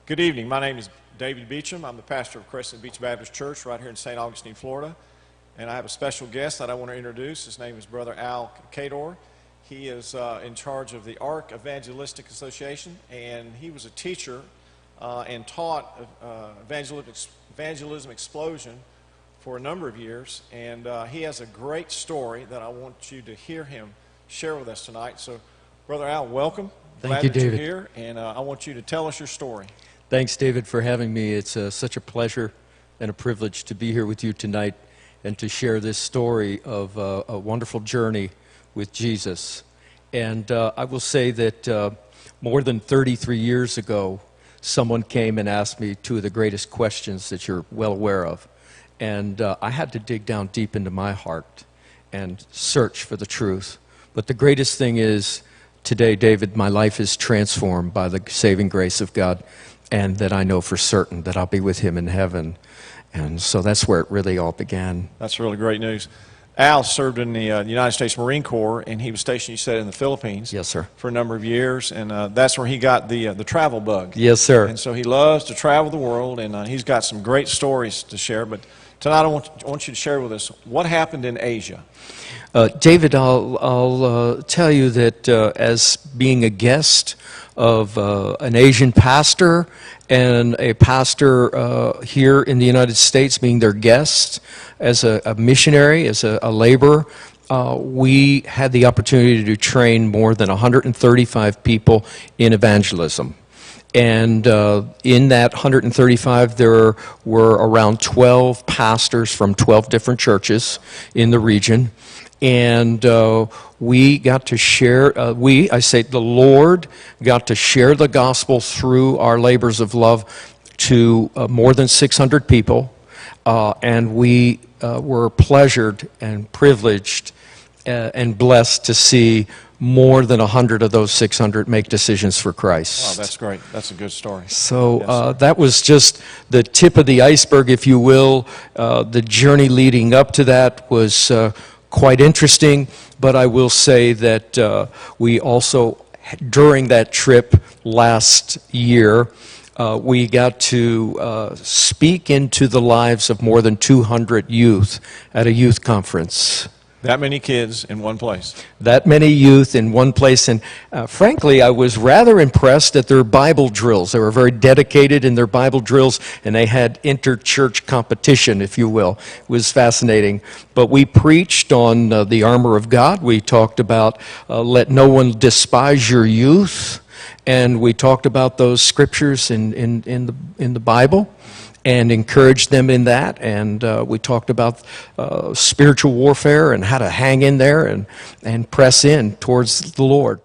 Good evening. My name is David Beauchamp. I'm the pastor of Crescent Beach Baptist Church right here in St. Augustine, Florida. And I have a special guest that I want to introduce. His name is Brother Kaidor. He is in charge of the ARC Evangelistic Association, and he was a teacher and taught Evangelism Explosion for a number of years. And he has a great story that I want you to hear him share with us tonight. So, Brother Al, welcome. Thank you, David. Glad that you're here, and I want you to tell us your story. Thanks, David, for having me. It's such a pleasure and a privilege to be here with you tonight and to share this story of a wonderful journey with Jesus. And I will say that more than 33 years ago, someone came and asked me two of the greatest questions that you're well aware of. And I had to dig down deep into my heart and search for the truth. But the greatest thing is, today, David, my life is transformed by the saving grace of God, and that I know for certain that I'll be with him in heaven. And so that's where it really all began. That's really great news. Al served in the United States Marine Corps, and he was stationed, you said, in the Philippines. Yes, sir. For a number of years, and that's where he got the travel bug. Yes, sir. And so he loves to travel the world, and he's got some great stories to share. But tonight I want you to share with us what happened in Asia. David, I'll tell you that as being a guest of an Asian pastor and a pastor here in the United States, being their guest, as a missionary, as a laborer, we had the opportunity to train more than 135 people in evangelism. And in that 135, there were around 12 pastors from 12 different churches in the region. And we got to share, the Lord got to share the gospel through our labors of love to more than 600 people. And we were pleasured and privileged and blessed to see more than 100 of those 600 make decisions for Christ. Wow, that's great. That's a good story. So Yes, that was just the tip of the iceberg, if you will. The journey leading up to that was quite interesting, but I will say that we also, during that trip last year, we got to speak into the lives of more than 200 youth at a youth conference. That many kids in one place. That many youth in one place, and frankly, I was rather impressed at their Bible drills. They were very dedicated in their Bible drills, and they had inter-church competition, if you will. It was fascinating. But we preached on the armor of God. We talked about let no one despise your youth, and we talked about those scriptures in the Bible, and encouraged them in that. And we talked about spiritual warfare and how to hang in there and press in towards the Lord.